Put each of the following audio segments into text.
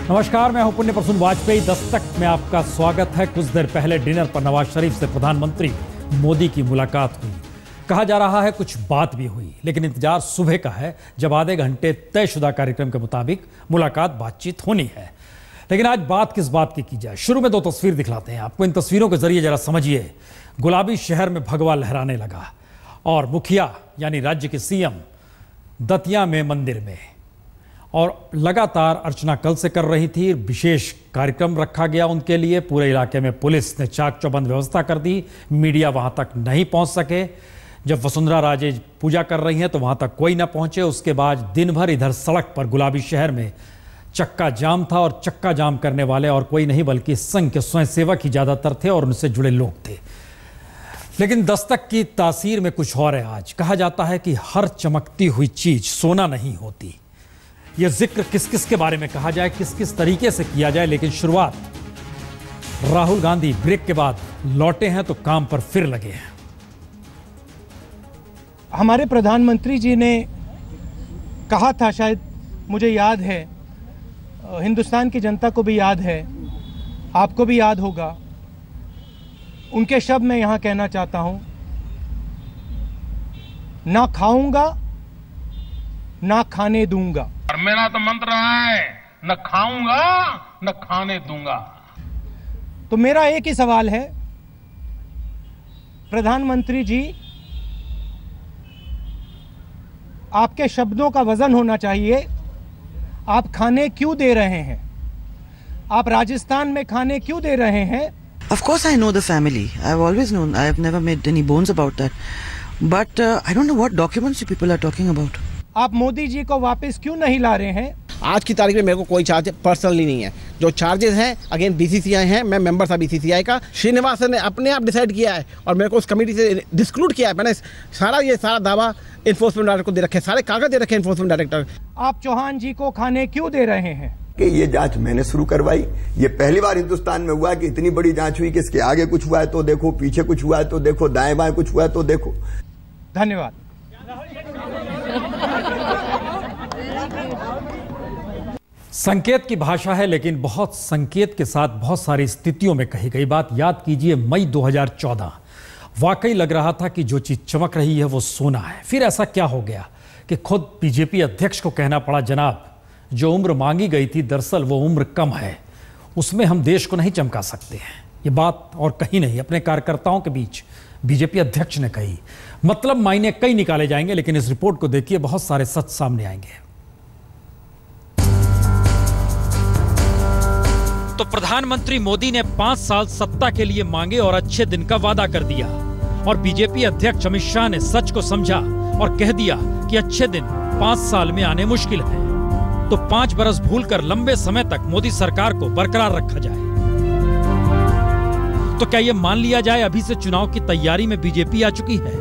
नमस्कार, मैं हूं पुण्य प्रसून वाजपेयी। दस्तक में आपका स्वागत है। कुछ देर पहले डिनर पर नवाज शरीफ से प्रधानमंत्री मोदी की मुलाकात हुई। कहा जा रहा है कुछ बात भी हुई, लेकिन इंतजार सुबह का है जब आधे घंटे तयशुदा कार्यक्रम के मुताबिक मुलाकात बातचीत होनी है। लेकिन आज बात किस बात की जाए? शुरू में दो तस्वीर दिखलाते हैं आपको। इन तस्वीरों के जरिए जरा समझिए। गुलाबी शहर में भगवा लहराने लगा और मुखिया यानी राज्य के सीएम दतिया में मंदिर में, और लगातार अर्चना कल से कर रही थी। विशेष कार्यक्रम रखा गया उनके लिए। पूरे इलाके में पुलिस ने चाक चौबंद व्यवस्था कर दी। मीडिया वहां तक नहीं पहुंच सके। जब वसुंधरा राजे पूजा कर रही हैं तो वहां तक कोई ना पहुंचे। उसके बाद दिन भर इधर सड़क पर गुलाबी शहर में चक्का जाम था, और चक्का जाम करने वाले और कोई नहीं बल्कि संघ के स्वयंसेवक ही ज्यादातर थे और उनसे जुड़े लोग थे। लेकिन दस्तक की तासीर में कुछ और है। आज कहा जाता है कि हर चमकती हुई चीज सोना नहीं होती। यह जिक्र किस किस के बारे में कहा जाए, किस किस तरीके से किया जाए, लेकिन शुरुआत राहुल गांधी ब्रेक के बाद लौटे हैं तो काम पर फिर लगे हैं। हमारे प्रधानमंत्री जी ने कहा था, शायद मुझे याद है, हिंदुस्तान की जनता को भी याद है, आपको भी याद होगा, उनके शब्द मैं यहां कहना चाहता हूं, ना खाऊंगा ना खाने दूंगा। और मेरा तो मंत्र है, न खाऊंगा न खाने दूंगा। तो मेरा एक ही सवाल है, प्रधानमंत्री जी, आपके शब्दों का वजन होना चाहिए। आप खाने क्यों दे रहे हैं? आप राजस्थान में खाने क्यों दे रहे हैं? Of course I know the family. I've always known. I've never made any bones about that. But I don't know what documents you people are talking about. आप मोदी जी को वापस क्यों नहीं ला रहे हैं? आज की तारीख में मेरे को कोई चार्ज पर्सनली नहीं है। जो चार्जेस हैं अगेन बीसीसीआई हैं, मैं मेंबर था बीसीसीआई का। श्रीनिवासन ने अपने आप डिसाइड किया है और मेरे को उस कमेटी से डिस्क्लूड किया है। मैंने सारा दावा इन्फोर्समेंट डायरेक्टर को दे रखे, सारे कागज दे रखे इन्फोर्समेंट डायरेक्टर। आप चौहान जी को खाने क्यों दे रहे हैं? कि ये जांच मैंने शुरू करवाई। ये पहली बार हिंदुस्तान में हुआ कि इतनी बड़ी जांच हुई कि इसके आगे कुछ हुआ है तो देखो, पीछे कुछ हुआ है तो देखो, दाएं बाएं कुछ हुआ है तो देखो। धन्यवाद। संकेत की भाषा है, लेकिन बहुत संकेत के साथ बहुत सारी स्थितियों में कही गई बात। याद कीजिए मई 2014, वाकई लग रहा था कि जो चीज चमक रही है वो सोना है। फिर ऐसा क्या हो गया कि खुद बीजेपी अध्यक्ष को कहना पड़ा, जनाब जो उम्र मांगी गई थी दरअसल वो उम्र कम है, उसमें हम देश को नहीं चमका सकते हैं। ये बात और कहीं नहीं, अपने कार्यकर्ताओं के बीच बीजेपी अध्यक्ष ने कही। मतलब मायने कई निकाले जाएंगे, लेकिन इस रिपोर्ट को देखिए, बहुत सारे सच सामने आएंगे। तो प्रधानमंत्री मोदी ने 5 साल सत्ता के लिए मांगे और अच्छे दिन का वादा कर दिया, और बीजेपी अध्यक्ष अमित शाह ने सच को समझा और कह दिया कि अच्छे दिन 5 साल में आने मुश्किल है। तो 5 बरस भूलकर लंबे समय तक मोदी सरकार को बरकरार रखा जाए। तो क्या यह मान लिया जाए अभी से चुनाव की तैयारी में बीजेपी आ चुकी है,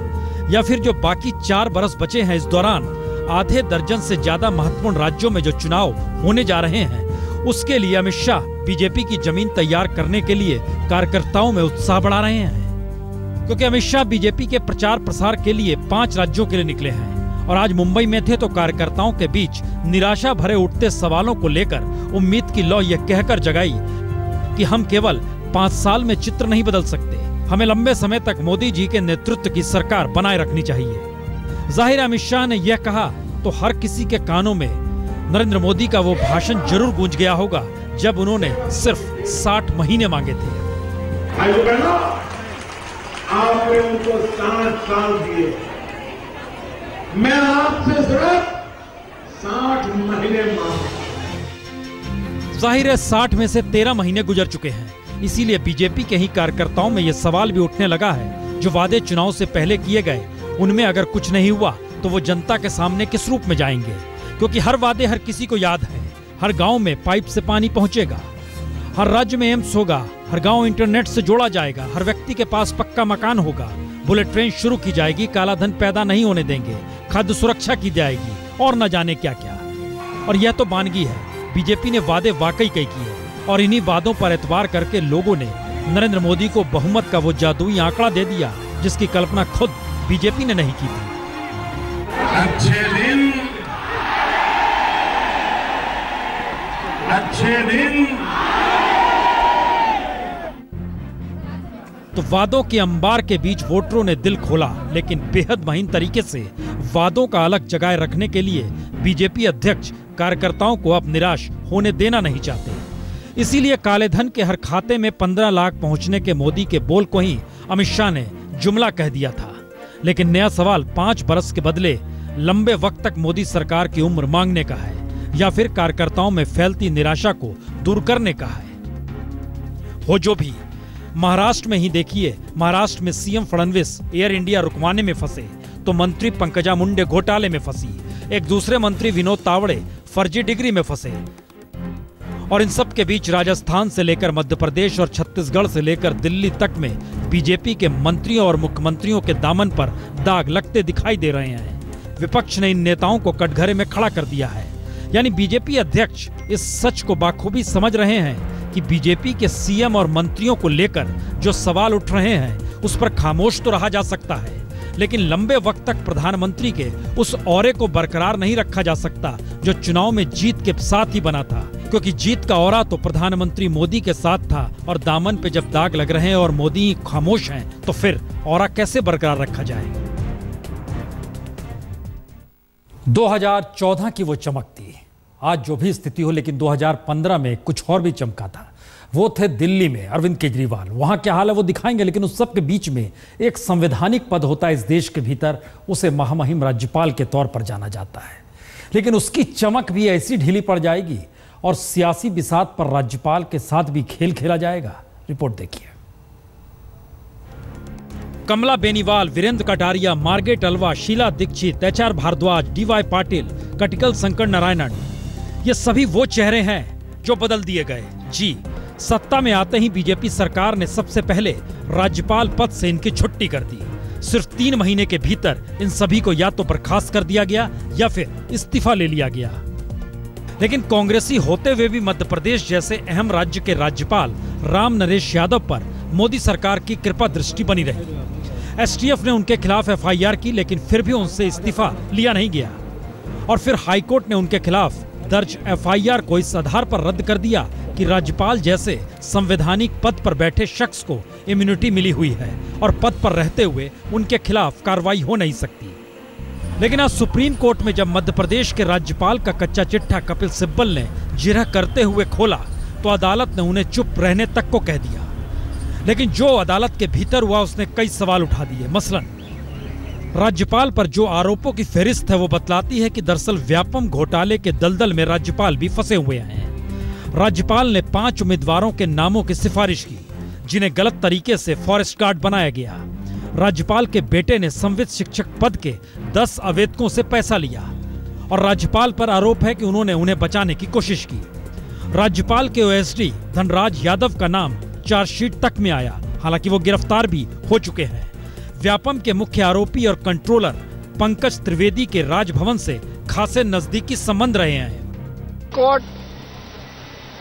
या फिर जो बाकी 4 बरस बचे हैं, इस दौरान आधे दर्जन से ज्यादा महत्वपूर्ण राज्यों में जो चुनाव होने जा रहे हैं, उसके लिए अमित शाह बीजेपी की जमीन तैयार करने के लिए कार्यकर्ताओं में उत्साह बढ़ा रहे हैं? क्योंकि अमित शाह बीजेपी के प्रचार प्रसार के लिए 5 राज्यों के लिए निकले हैं, और आज मुंबई में थे तो कार्यकर्ताओं के बीच निराशा भरे उठते सवालों को लेकर उम्मीद की लौ यह कहकर जगाई कि हम केवल 5 साल में चित्र नहीं बदल सकते, हमें लंबे समय तक मोदी जी के नेतृत्व की सरकार बनाए रखनी चाहिए। जाहिर अमित शाह ने यह कहा तो हर किसी के कानों में नरेंद्र मोदी का वो भाषण जरूर गूंज गया होगा जब उन्होंने सिर्फ 60 महीने मांगे थे। आपने उनको 60 साल दिए, मैं आपसे सिर्फ 60 महीने मांगा। जाहिर है 60 में से 13 महीने गुजर चुके हैं। इसीलिए बीजेपी के ही कार्यकर्ताओं में यह सवाल भी उठने लगा है, जो वादे चुनाव से पहले किए गए उनमें अगर कुछ नहीं हुआ तो वो जनता के सामने किस रूप में जाएंगे? क्योंकि हर वादे हर किसी को याद है। हर गांव में पाइप से पानी पहुंचेगा, हर राज्य में एम्स होगा, हर गांव इंटरनेट से जोड़ा जाएगा, हर व्यक्ति के पास पक्का मकान होगा, बुलेट ट्रेन शुरू की जाएगी, काला धन पैदा नहीं होने देंगे, खाद्य सुरक्षा की जाएगी, और न जाने क्या क्या। और यह तो बानगी है, बीजेपी ने वादे वाकई कई किए, और इन्हीं वादों पर एतबार करके लोगों ने नरेंद्र मोदी को बहुमत का वो जादुई आंकड़ा दे दिया जिसकी कल्पना खुद बीजेपी ने नहीं की थी। अच्छे दिन अच्छे दिन। तो वादों के अंबार के बीच वोटरों ने दिल खोला, लेकिन बेहद महीन तरीके से वादों का अलग जगाए रखने के लिए बीजेपी अध्यक्ष कार्यकर्ताओं को अब निराश होने देना नहीं चाहते। इसीलिए काले धन के हर खाते में 15 लाख पहुंचने के मोदी के बोल को ही अमित शाह ने जुमला कह दिया था। लेकिन नया सवाल 5 बरस के बदले लंबे वक्त तक मोदी सरकार की उम्र मांगने का है, या फिर कार्यकर्ताओं में फैलती निराशा को दूर करने का है। हो जो भी, महाराष्ट्र में ही देखिए, महाराष्ट्र में सीएम फडणवीस एयर इंडिया रुकवाने में फंसे, तो मंत्री पंकजा मुंडे घोटाले में फंसी, एक दूसरे मंत्री विनोद तावड़े फर्जी डिग्री में फंसे, और इन सब के बीच राजस्थान से लेकर मध्य प्रदेश और छत्तीसगढ़ से लेकर दिल्ली तक में बीजेपी के मंत्रियों और मुख्यमंत्रियों के दामन पर दाग लगते दिखाई दे रहे हैं। विपक्ष ने इन नेताओं को कटघरे में खड़ा कर दिया है। यानी बीजेपी अध्यक्ष इस सच को बाखूबी समझ रहे हैं कि बीजेपी के सीएम और मंत्रियों को लेकर जो सवाल उठ रहे हैं उस पर खामोश तो रहा जा सकता है, लेकिन लंबे वक्त तक प्रधानमंत्री के उस औरे को बरकरार नहीं रखा जा सकता जो चुनाव में जीत के साथ ही बना था, क्योंकि जीत का औरा तो प्रधानमंत्री मोदी के साथ था, और दामन पे जब दाग लग रहे हैं और मोदी खामोश हैं, तो फिर औरा कैसे बरकरार रखा जाए। 2014 की वो चमक थी, आज जो भी स्थिति हो, लेकिन 2015 में कुछ और भी चमका था। वो थे दिल्ली में अरविंद केजरीवाल। वहां क्या हाल है वो दिखाएंगे, लेकिन उस सब के बीच में एक संवैधानिक पद होता है इस देश के भीतर, उसे महामहिम राज्यपाल के तौर पर जाना जाता है। लेकिन उसकी चमक भी ऐसी ढीली पड़ जाएगी और सियासी बिसात पर राज्यपाल के साथ भी खेल खेला जाएगा। रिपोर्ट देखिए। कमला बेनीवाल, वीरेंद्र कटारिया, मार्गेट अलवा, Sheila Dikshit, HR Bhardwaj, D Y Patil, critical Shankar Narayanan, ये सभी वो चेहरे हैं जो बदल दिए गए। जी, सत्ता में आते ही बीजेपी सरकार ने सबसे पहले राज्यपाल पद से इनकी छुट्टी कर दी। सिर्फ 3 महीने के भीतर इन सभी को या तो बर्खास्त कर दिया गया या फिर इस्तीफा ले लिया गया। लेकिन कांग्रेसी होते हुए भी मध्य प्रदेश जैसे अहम राज्य के राज्यपाल राम नरेश यादव पर मोदी सरकार की कृपा दृष्टि बनी रही। एसटीएफ ने उनके खिलाफ एफआईआर की, लेकिन फिर भी उनसे इस्तीफा लिया नहीं गया, और फिर हाईकोर्ट ने उनके खिलाफ दर्ज एफआईआर को इस आधार पर रद्द कर दिया कि राज्यपाल जैसे संवैधानिक पद पर बैठे शख्स को इम्यूनिटी मिली हुई है और पद पर रहते हुए उनके खिलाफ कार्रवाई हो नहीं सकती। लेकिन आज सुप्रीम कोर्ट में जब मध्य प्रदेश के राज्यपाल का कच्चा चिट्ठा कपिल सिब्बल ने जिरह करते हुए खोला, तो अदालत ने उन्हें चुप रहने तक को कह दिया। लेकिन जो अदालत के भीतर हुआ उसने कई सवाल उठा दिए। मसलन राज्यपाल पर जो आरोपों की फहरिस्त है वो बतलाती है कि दरअसल व्यापम घोटाले के दलदल में राज्यपाल भी फंसे हुए हैं। राज्यपाल ने 5 उम्मीदवारों के नामों की सिफारिश की, जिन्हें गलत तरीके से फॉरेस्ट गार्ड बनाया गया। राज्यपाल के बेटे ने संवित शिक्षक पद के 10 आवेदकों से पैसा लिया, और राज्यपाल पर आरोप है कि उन्होंने उन्हें बचाने की कोशिश की। राज्यपाल के ओएसडी धनराज यादव का नाम चार्जशीट तक में आया, हालांकि वो गिरफ्तार भी हो चुके हैं। व्यापम के मुख्य आरोपी और कंट्रोलर पंकज त्रिवेदी के राजभवन से खासे नजदीकी संबंध रहे हैं। कोर्ट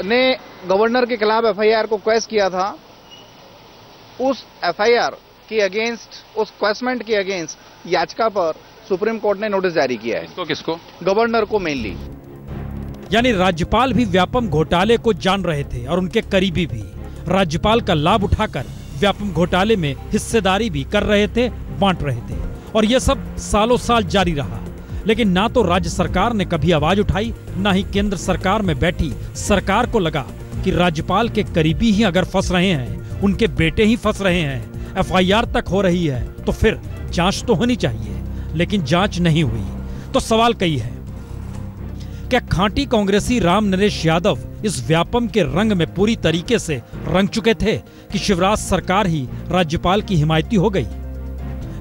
ने गवर्नर के खिलाफ एफआईआर को क्वेश किया था। उस एफआईआर के अगेंस्ट, उस क्वेश्चमेंट के अगेंस्ट याचिका पर सुप्रीम कोर्ट ने नोटिस जारी किया है। किसको? गवर्नर को मेनली। यानी राज्यपाल भी व्यापम घोटाले को जान रहे थे और उनके करीबी भी राज्यपाल का लाभ उठाकर व्यापम घोटाले में हिस्सेदारी भी कर रहे थे, बांट रहे थे, और यह सब सालों साल जारी रहा। लेकिन ना तो राज्य सरकार ने कभी आवाज उठाई, ना ही केंद्र सरकार में बैठी सरकार को लगा कि राज्यपाल के करीबी ही अगर फंस रहे हैं, उनके बेटे ही फंस रहे हैं, एफआईआर तक हो रही है, तो फिर जांच तो होनी चाहिए। लेकिन जांच नहीं हुई, तो सवाल कई है। क्या खांटी कांग्रेसी राम नरेश यादव इस व्यापम के रंग में पूरी तरीके से रंग चुके थे कि शिवराज सरकार ही राज्यपाल की हिमायती हो गई?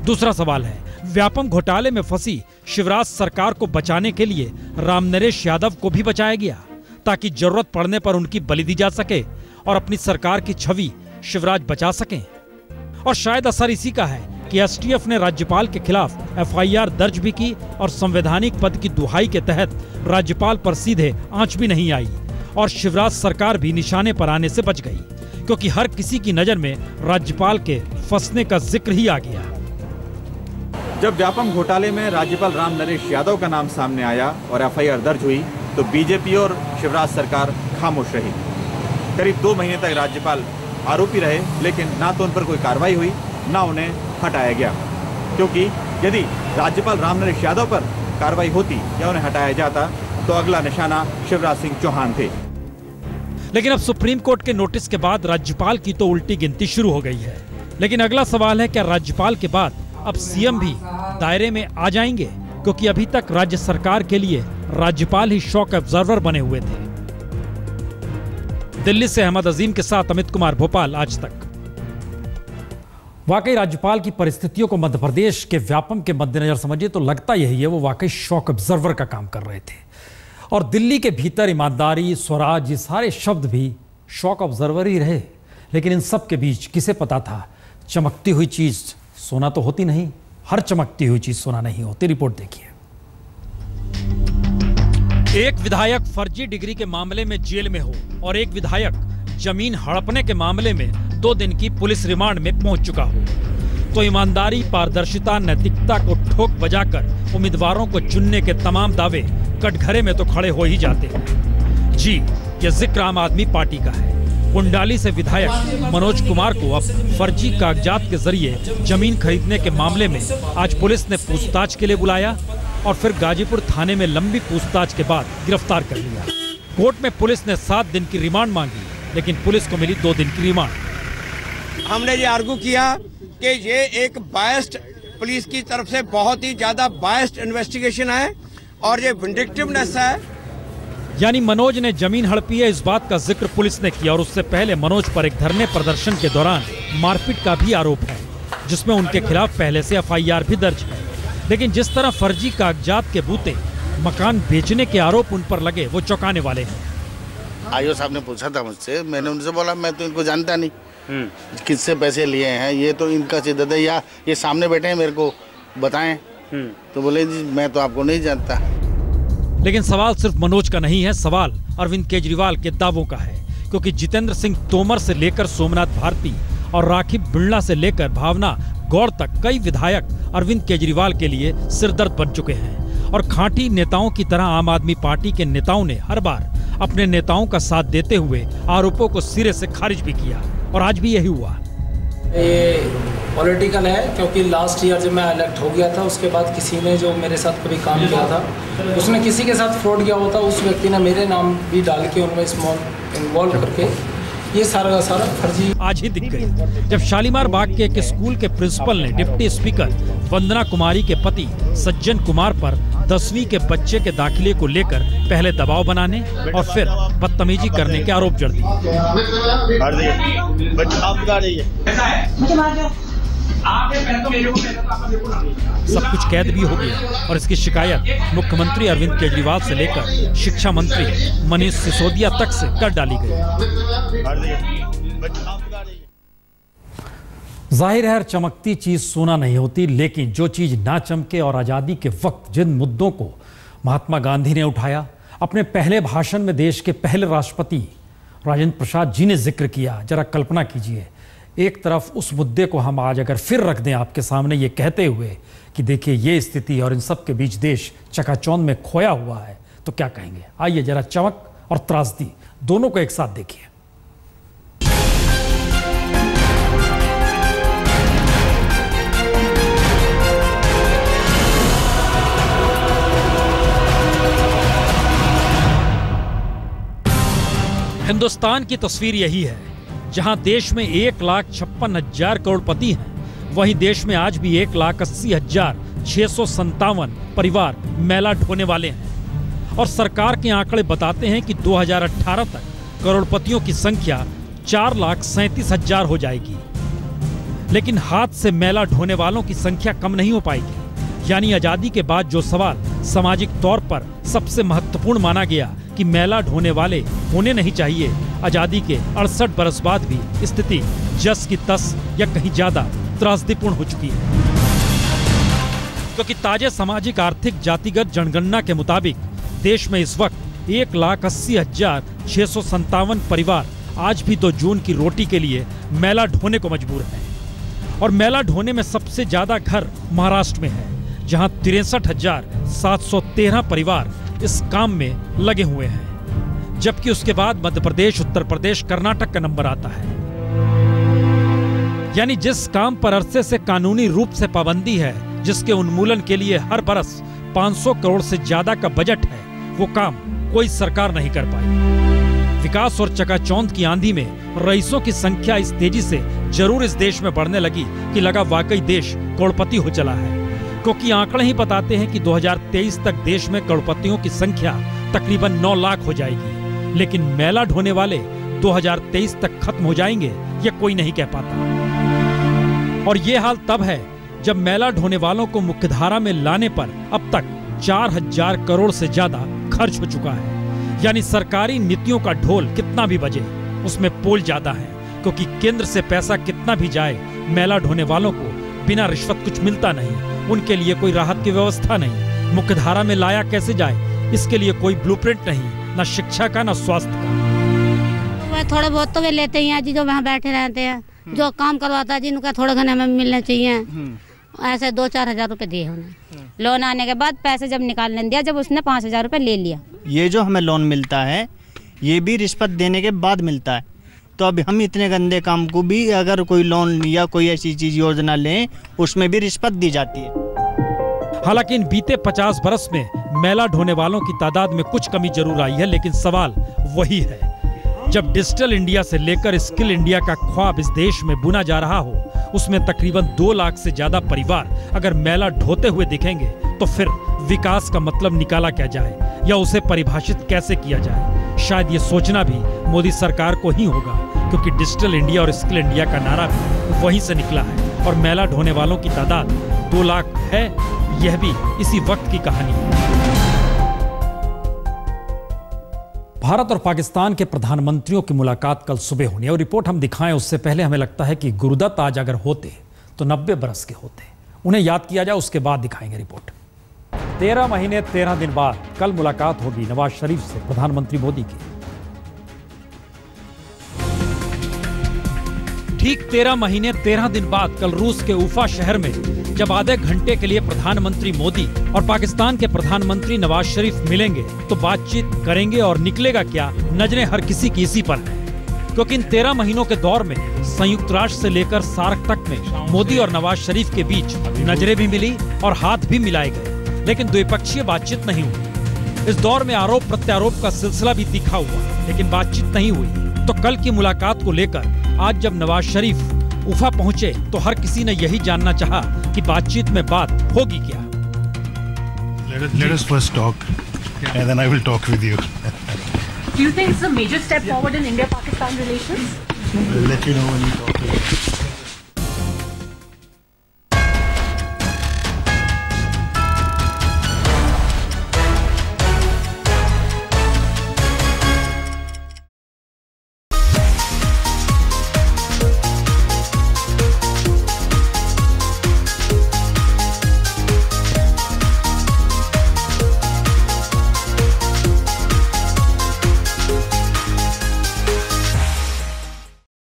दूसरा सवाल है, व्यापम घोटाले में फंसी शिवराज सरकार को बचाने के लिए राम नरेश यादव को भी बचाया गया, ताकि जरूरत पड़ने पर उनकी बलि दी जा सके और अपनी सरकार की छवि शिवराज बचा सकें। और शायद असर इसी का है कि एसटीएफ ने राज्यपाल के खिलाफ एफआईआर दर्ज भी की और संवैधानिक पद की दुहाई के तहत राज्यपाल पर सीधे आंच भी नहीं आई, और शिवराज सरकार भी निशाने पर आने से बच गई, क्योंकि हर किसी की नजर में राज्यपाल के फंसने का जिक्र ही आ गया। जब व्यापम घोटाले में राज्यपाल राम नरेश यादव का नाम सामने आया और एफआईआर दर्ज हुई, तो बीजेपी और शिवराज सरकार खामोश रही। करीब 2 महीने तक राज्यपाल आरोपी रहे, लेकिन ना तो उन पर कोई कार्रवाई हुई, ना उन्हें हटाया गया, क्योंकि यदि राज्यपाल रामनरेश यादव पर कार्रवाई होती या उन्हें हटाया जाता तो अगला निशाना शिवराज सिंह चौहान थे। लेकिन अब सुप्रीम कोर्ट के नोटिस के बाद राज्यपाल की तो उल्टी गिनती शुरू हो गई है। लेकिन अगला सवाल है, क्या राज्यपाल के बाद अब सीएम भी दायरे में आ जाएंगे? क्योंकि अभी तक राज्य सरकार के लिए राज्यपाल ही शॉक ऑब्जर्वर बने हुए थे। दिल्ली से अहमद अजीम के साथ अमित कुमार, भोपाल, आज तक। वाकई राज्यपाल की परिस्थितियों को मध्य प्रदेश के व्यापम के मद्देनजर समझिए तो लगता यही है, वो वाकई शॉक ऑब्जर्वर का काम कर रहे थे। और दिल्ली के भीतर ईमानदारी, स्वराज, ये सारे शब्द भी शॉक ऑब्जर्वर ही रहे। लेकिन इन सब के बीच किसे पता था चमकती हुई चीज सोना तो होती नहीं, हर चमकती हुई चीज सोना नहीं होती। रिपोर्ट देखिए। एक विधायक फर्जी डिग्री के मामले में जेल में हो और एक विधायक जमीन हड़पने के मामले में 2 दिन की पुलिस रिमांड में पहुंच चुका हो, तो ईमानदारी, पारदर्शिता, नैतिकता को ठोक बजाकर उम्मीदवारों को चुनने के तमाम दावे कटघरे में तो खड़े हो ही जाते हैं। जी, ये जिक्र आम आदमी पार्टी का है। कुंडाली से विधायक मनोज कुमार को अब फर्जी कागजात के जरिए जमीन खरीदने के मामले में आज पुलिस ने पूछताछ के लिए बुलाया और फिर गाजीपुर थाने में लंबी पूछताछ के बाद गिरफ्तार कर लिया। कोर्ट में पुलिस ने 7 दिन की रिमांड मांगी, लेकिन पुलिस को मिली 2 दिन की रिमांड। हमने ये आर्गू किया कि ये एक बायस्ड, पुलिस की तरफ से बहुत ही ज्यादा बायस्ड इन्वेस्टिगेशन है और ये विंडिक्टिवनेस है। यानी मनोज ने जमीन हड़पी है, इस बात का जिक्र पुलिस ने किया। और उससे पहले मनोज पर एक धरने प्रदर्शन के दौरान मारपीट का भी आरोप है, जिसमें उनके खिलाफ पहले से एफआईआर भी दर्ज है। लेकिन जिस तरह फर्जी कागजात के बूते मकान बेचने के आरोप उन पर लगे, वो चौंकाने वाले हैं। आईओ साहब ने पूछा था मुझसे, मैंने उनसे बोला मैं तो इनको जानता नहीं, किससे पैसे लिए हैं, ये तो इनका शिद्दत है या ये सामने बैठे हैं मेरे को बताएं। तो बोले जी मैं तो आपको नहीं जानता। लेकिन सवाल सिर्फ मनोज का नहीं है, सवाल अरविंद केजरीवाल के दावों का है। क्योंकि जितेंद्र सिंह तोमर से लेकर सोमनाथ भारती और राखी बिड़ला से लेकर भावना गौड़ तक कई विधायक अरविंद केजरीवाल के लिए सिरदर्द बन चुके हैं। और खांटी नेताओं की तरह आम आदमी पार्टी के नेताओं ने हर बार अपने नेताओं का साथ देते हुए आरोपों को सिरे से खारिज भी किया, और आज भी यही हुआ। ये पॉलिटिकल है, क्योंकि लास्ट ईयर जब मैं इलेक्ट हो गया था उसके बाद किसी ने जो मेरे साथ कभी काम किया था, उसने किसी के साथ फ्रॉड किया होता, उस व्यक्ति ने मेरे नाम भी डाल के उनमें इन्वॉल्व करके ये सारा का सारा फर्जी आज ही दिख गई, जब शालीमार बाग के एक स्कूल के प्रिंसिपल ने डिप्टी स्पीकर वंदना कुमारी के पति सज्जन कुमार पर 10वीं के बच्चे के दाखिले को लेकर पहले दबाव बनाने और फिर बदतमीजी करने के आरोप जड़ दिए। सब कुछ कैद भी हो गया और इसकी शिकायत मुख्यमंत्री अरविंद केजरीवाल से लेकर शिक्षा मंत्री मनीष सिसोदिया तक से कर डाली गई। जाहिर है, चमकती चीज सोना नहीं होती, लेकिन जो चीज ना चमके और आजादी के वक्त जिन मुद्दों को महात्मा गांधी ने उठाया, अपने पहले भाषण में देश के पहले राष्ट्रपति राजेंद्र प्रसाद जी ने जिक्र किया। जरा कल्पना कीजिए, एक तरफ उस मुद्दे को हम आज अगर फिर रख दें आपके सामने, ये कहते हुए कि देखिए ये स्थिति और इन सब के बीच देश चकाचौंध में खोया हुआ है, तो क्या कहेंगे? आइए जरा चमक और त्रासदी दोनों को एक साथ देखिए। हिंदुस्तान की तस्वीर यही है, जहां देश में 1,56,000 करोड़पति हैं, वहीं देश में आज भी 1,80,657 परिवार मैला ढोने वाले हैं। और सरकार के आंकड़े बताते हैं कि 2018 तक करोड़पतियों की संख्या 4,37,000 हो जाएगी। लेकिन हाथ से मैला ढोने वालों की संख्या कम नहीं हो पाएगी। यानी आजादी के बाद जो सवाल सामाजिक तौर पर सबसे महत्वपूर्ण माना गया कि मैला ढोने वाले होने नहीं चाहिए, आजादी के 68 बरस बाद भी स्थिति जस की तस या कहीं ज्यादा त्रासदीपूर्ण हो चुकी है। क्योंकि ताजे सामाजिक आर्थिक जातिगत जनगणना के मुताबिक देश में इस वक्त 1,80,657 परिवार आज भी 2 जून की रोटी के लिए मैला ढोने को मजबूर हैं। और मैला ढोने में सबसे ज्यादा घर महाराष्ट्र में है, जहां 63,713 परिवार इस काम में लगे हुए हैं, जबकि उसके बाद मध्य प्रदेश, उत्तर प्रदेश, कर्नाटक का नंबर आता है। यानी जिस काम पर अरसे से कानूनी रूप से पाबंदी है, जिसके उन्मूलन के लिए हर बरस 500 करोड़ से ज्यादा का बजट है, वो काम कोई सरकार नहीं कर पाई। विकास और चकाचौंध की आंधी में रईसों की संख्या इस तेजी से जरूर इस देश में बढ़ने लगी कि लगा वाकई देश करोड़पति हो चला है, क्योंकि आंकड़े ही बताते हैं कि 2023 तक देश में करोड़पतियों की संख्या तकरीबन 9 लाख हो जाएगी। लेकिन मेला ढोने वाले 2023 तक खत्म हो जाएंगे, ये कोई नहीं कह पाता। और ये हाल तब है जब मेला ढोने वालों को मुख्यधारा में लाने पर अब तक 4000 करोड़ से ज्यादा खर्च हो चुका है। यानी सरकारी नीतियों का ढोल कितना भी बजे, उसमें पोल ज्यादा है, क्योंकि केंद्र से पैसा कितना भी जाए, मेला ढोने वालों को बिना रिश्वत कुछ मिलता नहीं। उनके लिए कोई राहत की व्यवस्था नहीं। मुख्यधारा में लाया कैसे जाए, इसके लिए कोई ब्लूप्रिंट नहीं, न शिक्षा का न स्वास्थ्य का। वह थोड़े बहुत तो वे लेते ही हैं जी, जो वहाँ बैठे रहते हैं, जो काम करवाता है जिनका थोड़ा घने हमें मिलने चाहिए। ऐसे 2-4 हजार रुपए दिए उन्हें। लोन आने के बाद पैसे जब निकालने दिया, जब उसने 5000 रुपए ले लिया। ये जो हमें लोन मिलता है, ये भी रिश्वत देने के बाद मिलता है। तो अब हम इतने गंदे काम को भी अगर कोई लोन या कोई ऐसी चीज योजना लें, उसमें भी रिश्वत दी जाती है। हालांकि इन बीते 50 बरस में मेला ढोने वालों की तादाद में कुछ कमी जरूर आई है, लेकिन सवाल वही है। जब डिजिटल इंडिया से लेकर स्किल इंडिया का ख्वाब इस देश में बुना जा रहा हो, उसमें तकरीबन 2 लाख से ज्यादा परिवार अगर मेला ढोते हुए दिखेंगे, तो फिर विकास का मतलब निकाला क्या जाए या उसे परिभाषित कैसे किया जाए? शायद ये सोचना भी मोदी सरकार को ही होगा, क्योंकि डिजिटल इंडिया और स्किल इंडिया का नारा भी वहीं से निकला है। और मेला ढोने वालों की तादाद 2 लाख है, यह भी इसी वक्त की कहानी है। भारत और पाकिस्तान के प्रधानमंत्रियों की मुलाकात कल सुबह होनी है, और रिपोर्ट हम दिखाएं उससे पहले हमें लगता है कि गुरुदत्त आज अगर होते तो 90 बरस के होते। उन्हें याद किया जाए, उसके बाद दिखाएंगे रिपोर्ट। 13 महीने 13 दिन बाद कल मुलाकात होगी नवाज शरीफ से प्रधानमंत्री मोदी की। ठीक 13 महीने 13 दिन बाद कल रूस के उफा शहर में जब आधे घंटे के लिए प्रधानमंत्री मोदी और पाकिस्तान के प्रधानमंत्री नवाज शरीफ मिलेंगे, तो बातचीत करेंगे और निकलेगा क्या, नजरें हर किसी की इसी पर हैं। क्योंकि इन 13 महीनों के दौर में संयुक्त राष्ट्र से लेकर सार्क तक में मोदी और नवाज शरीफ के बीच नजरें भी मिली और हाथ भी मिलाए गए, लेकिन द्विपक्षीय बातचीत नहीं हुई। इस दौर में आरोप प्रत्यारोप का सिलसिला भी तीखा हुआ, लेकिन बातचीत नहीं हुई। तो कल की मुलाकात को लेकर आज जब नवाज शरीफ उफा पहुंचे, तो हर किसी ने यही जानना चाहा कि बातचीत में बात होगी क्या। Let us first talk, and then I will talk with you. Do you think it's a major step forward in India-Pakistan relations? I'll let you know when we talk.